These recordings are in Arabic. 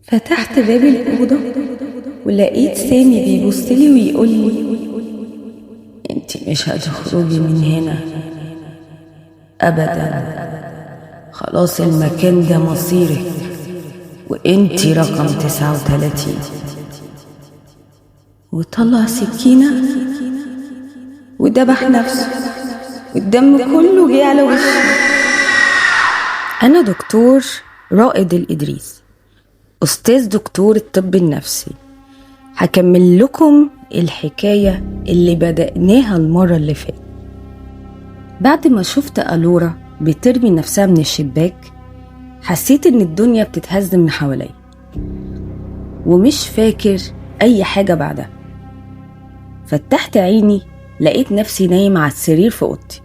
فتحت باب الأوضة ولقيت سامي بيبصلي ويقول لي: انت مش هتخرجي من هنا أبدا، خلاص المكان ده مصيرك وانت رقم 39. وطلع سكينة وذبح نفسه والدم كله جه على وشه. أنا دكتور رائد الإدريس، أستاذ دكتور الطب النفسي. هكمل لكم الحكاية اللي بدأناها المرة اللي فاتت. بعد ما شفت ألورا بترمي نفسها من الشباك، حسيت إن الدنيا بتتهز من حوالي ومش فاكر أي حاجة بعدها. فتحت عيني لقيت نفسي نايم على السرير في أوضتي،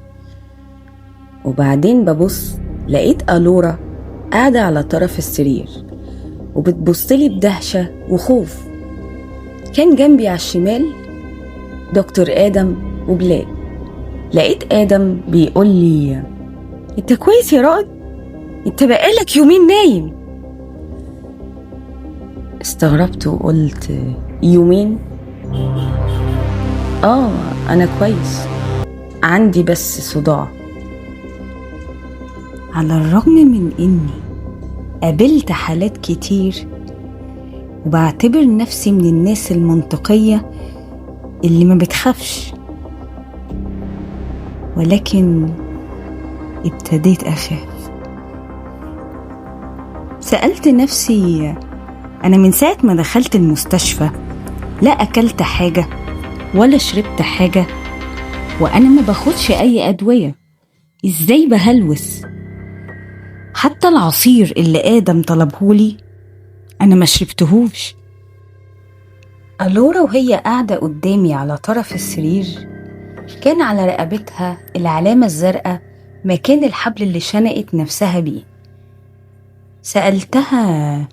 وبعدين ببص لقيت ألورا قاعدة على طرف السرير وبتبصلي بدهشة وخوف. كان جنبي على الشمال دكتور آدم وبلال. لقيت آدم بيقول لي: انت كويس يا رائد؟ انت بقالك يومين نايم. استغربت وقلت: يومين؟ انا كويس، عندي بس صداع. على الرغم من اني قابلت حالات كتير وبعتبر نفسي من الناس المنطقية اللي ما بتخافش، ولكن ابتديت أخاف. سألت نفسي: أنا من ساعة ما دخلت المستشفى لا أكلت حاجة ولا شربت حاجة، وأنا ما باخدش أي أدوية، إزاي بهلوس؟ حتى العصير اللي آدم طلبهولي أنا ما شربتهوش. ألورا وهي قاعدة قدامي على طرف السرير كان على رقبتها العلامة الزرقاء مكان الحبل اللي شنقت نفسها بيه. سألتها: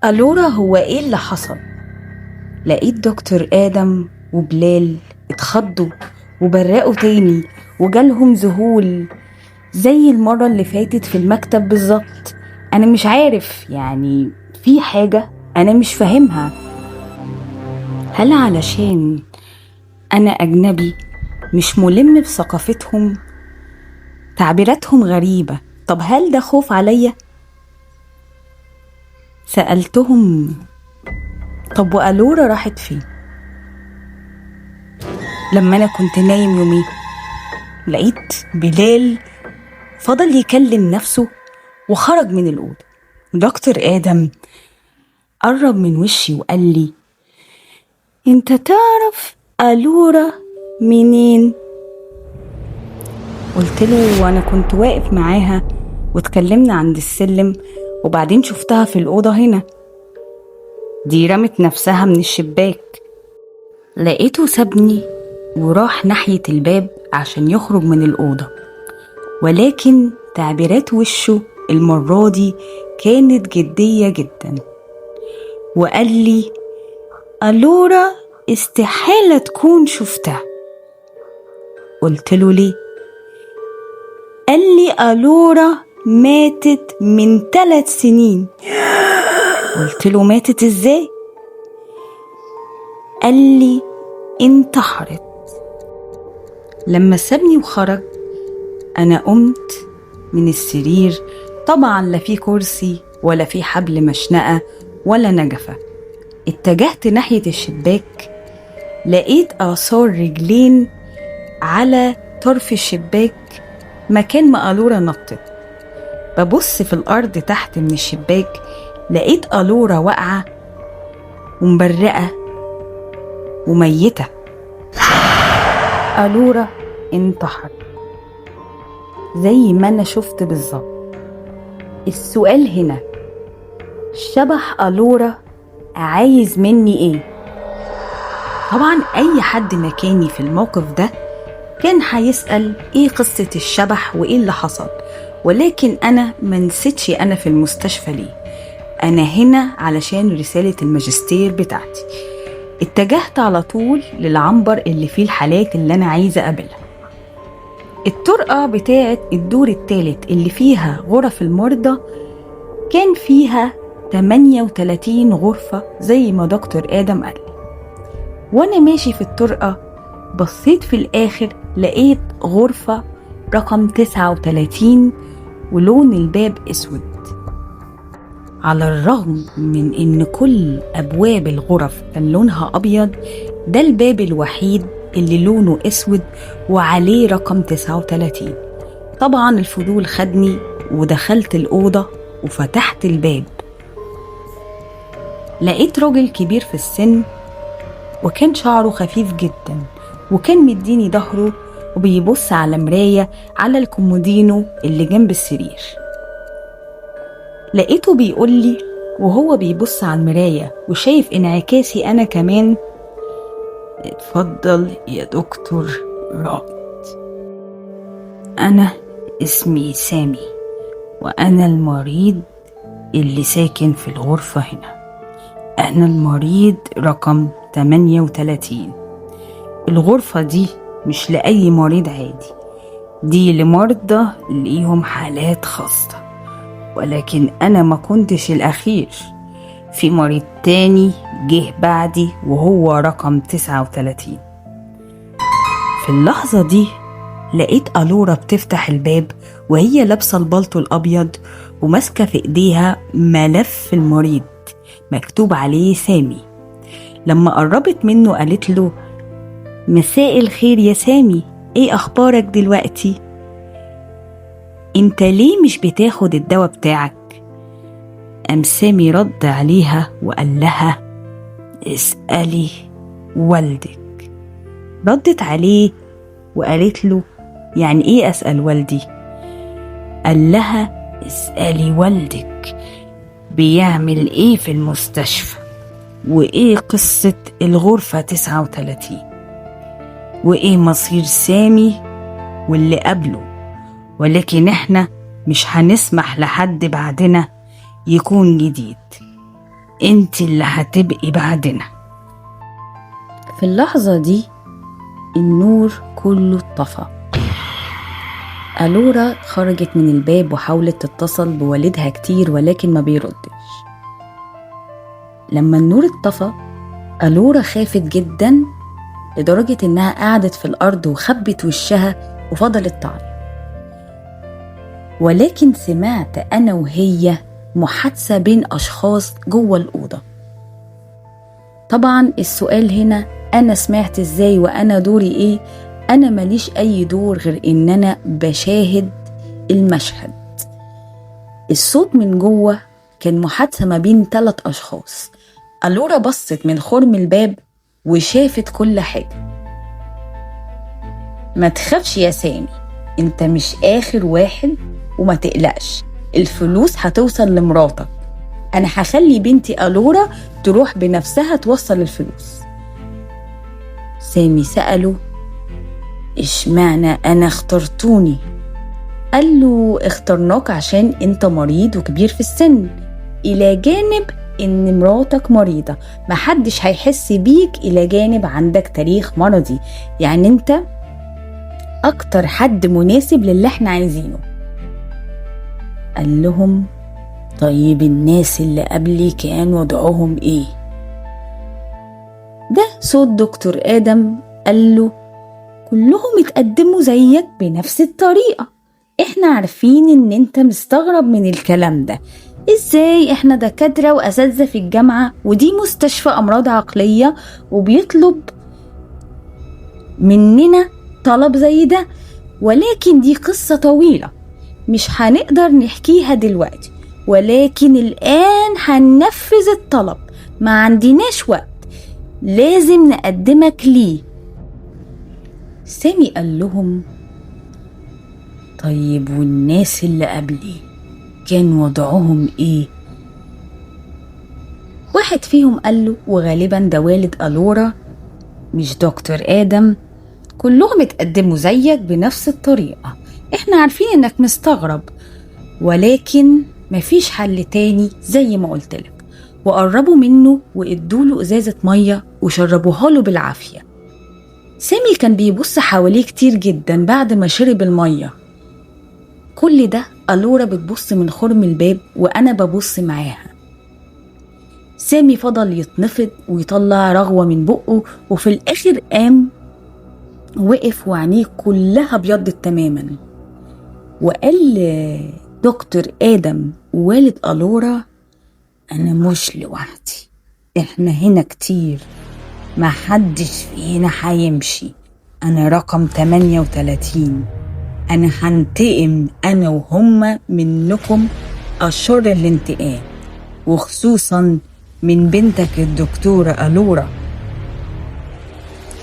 ألورا هو إيه اللي حصل؟ لقيت دكتور آدم وبلال اتخضوا وبرقوا تاني وجالهم ذهول زي المرة اللي فاتت في المكتب بالظبط. أنا مش عارف، يعني في حاجة أنا مش فاهمها. هل علشان أنا أجنبي مش ملم بثقافتهم؟ تعبيراتهم غريبة. طب هل ده خوف عليا؟ سألتهم: طب وألورا راحت فين؟ لما أنا كنت نايم يومين لقيت بلال فضل يكلم نفسه وخرج من الأوضة. دكتور آدم قرب من وشي وقال لي: انت تعرف ألورا منين؟ قلت له: وانا كنت واقف معاها واتكلمنا عند السلم وبعدين شفتها في الأوضة هنا، دي رمت نفسها من الشباك. لقيته سابني وراح ناحية الباب عشان يخرج من الأوضة، ولكن تعبيرات وشه المرة دي كانت جدية جدا، وقال لي: ألورا استحالة تكون شفتها. قلت له: ليه؟ قال لي: ألورا ماتت من 3 سنين. قلت له: ماتت ازاي؟ قال لي: انتحرت. لما سابني وخرج أنا قمت من السرير، طبعا لا في كرسي ولا في حبل مشنقة ولا نجفة. اتجهت ناحية الشباك، لقيت آثار رجلين على طرف الشباك مكان ما ألورا نطت. ببص في الأرض تحت من الشباك لقيت ألورا واقعة ومبرقة وميتة. ألورا انتحر زي ما أنا شفت بالظبط. السؤال هنا: شبح ألورا عايز مني ايه؟ طبعا اي حد مكاني في الموقف ده كان هيسأل ايه قصة الشبح وايه اللي حصل، ولكن انا ما نسيتش انا في المستشفى ليه. انا هنا علشان رسالة الماجستير بتاعتي. اتجهت على طول للعنبر اللي فيه الحالات اللي انا عايزة اقابلها. الطرقة بتاعت الدور الثالث اللي فيها غرف المرضى كان فيها 38 غرفة زي ما دكتور آدم قال. وأنا ماشي في الطرقة بصيت في الآخر لقيت غرفة رقم 39 ولون الباب أسود. على الرغم من إن كل أبواب الغرف كان لونها أبيض، ده الباب الوحيد اللي لونه أسود وعليه رقم 39. طبعا الفضول خدني ودخلت الأوضة وفتحت الباب. لقيت راجل كبير في السن وكان شعره خفيف جدا، وكان مديني ظهره وبيبص على مراية على الكومودينو اللي جنب السرير. لقيته بيقولي وهو بيبص على المراية وشايف انعكاسي أنا كمان: اتفضل يا دكتور رائد، أنا اسمي سامي وأنا المريض اللي ساكن في الغرفة هنا. أنا المريض رقم 38. الغرفة دي مش لأي مريض عادي، دي لمرضى ليهم حالات خاصة، ولكن أنا ما كنتش الأخير، في مريض تاني جه بعدي وهو رقم 39. في اللحظة دي لقيت ألورا بتفتح الباب وهي لابسة البلطو الأبيض وماسكة في إيديها ملف المريض مكتوب عليه سامي. لما قربت منه قالت له: مساء الخير يا سامي، ايه أخبارك دلوقتي؟ انت ليه مش بتاخد الدواء بتاعك؟ قام سامي رد عليها وقال لها: اسألي والدك. ردت عليه وقالت له: يعني ايه أسأل والدي؟ قال لها: اسألي والدك بيعمل ايه في المستشفى، وايه قصة الغرفة 39، وايه مصير سامي واللي قبله، ولكن احنا مش هنسمح لحد بعدنا يكون جديد، انت اللي هتبقي بعدنا. في اللحظة دي النور كله اتطفى. ألورا خرجت من الباب وحاولت تتصل بوالدها كتير ولكن ما بيردش. لما النور اتطفى ألورا خافت جدا لدرجة إنها قعدت في الأرض وخبت وشها وفضلت تعيط. ولكن سمعت أنا وهي محادثة بين أشخاص جوه الأوضة. طبعا السؤال هنا: أنا سمعت إزاي وأنا دوري إيه؟ أنا ماليش أي دور غير إن أنا بشاهد المشهد. الصوت من جوه كان محادثة ما بين 3 أشخاص. ألورا بصت من خرم الباب وشافت كل حاجة. ما تخافش يا سامي، انت مش آخر واحد، وما تقلقش، الفلوس هتوصل لمراتك. أنا هخلي بنتي ألورا تروح بنفسها توصل الفلوس. سامي سأله: اشمعنى أنا اخترتوني؟ قال له: اخترناك عشان انت مريض وكبير في السن، إلى جانب إن مراتك مريضة، محدش هيحس بيك، إلى جانب عندك تاريخ مرضي، يعني انت أكتر حد مناسب للي احنا عايزينه. قال لهم: طيب الناس اللي قبلي كان وضعهم ايه؟ ده صوت دكتور آدم. قال له: كلهم اتقدموا زيك بنفس الطريقة، احنا عارفين ان انت مستغرب من الكلام ده، ازاي احنا دكاترة وأساتذة في الجامعة ودي مستشفى أمراض عقلية وبيطلب مننا طلب زي ده، ولكن دي قصة طويلة مش هنقدر نحكيها دلوقتي، ولكن الآن هننفذ الطلب، ما عندناش وقت، لازم نقدمك ليه. سامي قال لهم: طيب والناس اللي قبلي كان وضعهم ايه؟ واحد فيهم قال له، وغالبا ده والد ألورا مش دكتور آدم: كلهم اتقدموا زيك بنفس الطريقة، احنا عارفين انك مستغرب، ولكن مفيش حل تاني زي ما قلتلك. وقربوا منه وادوله ازازة مية وشربوها له بالعافية. سامي كان بيبص حواليه كتير جدا بعد ما شرب المية. كل ده ألورا بتبص من خرم الباب وأنا ببص معاها. سامي فضل يتنفض ويطلع رغوة من بقه، وفي الآخر قام وقف وعينيه كلها ابيضت تماما، وقال دكتور آدم ووالد ألورا: أنا مش لوحدي، إحنا هنا كتير، ما حدش فينا هيمشي. أنا رقم 38، أنا هنتقم أنا وهما منكم أشر الانتقام، وخصوصا من بنتك الدكتورة ألورا.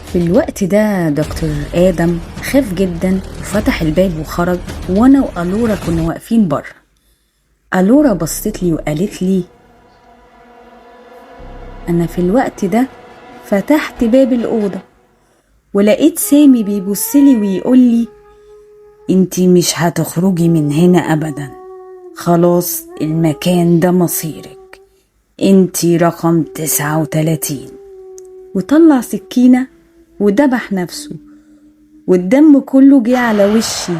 في الوقت ده دكتور آدم خاف جدا وفتح الباب وخرج، وأنا وألورا كنا واقفين بره. ألورا بصت لي وقالت لي: أنا في الوقت ده فتحت باب الأوضة ولقيت سامي بيبصلي ويقول لي: انتي مش هتخرجي من هنا أبدا، خلاص المكان ده مصيرك، انتي رقم 39. وطلع سكينة ودبح نفسه، والدم كله جه على وشي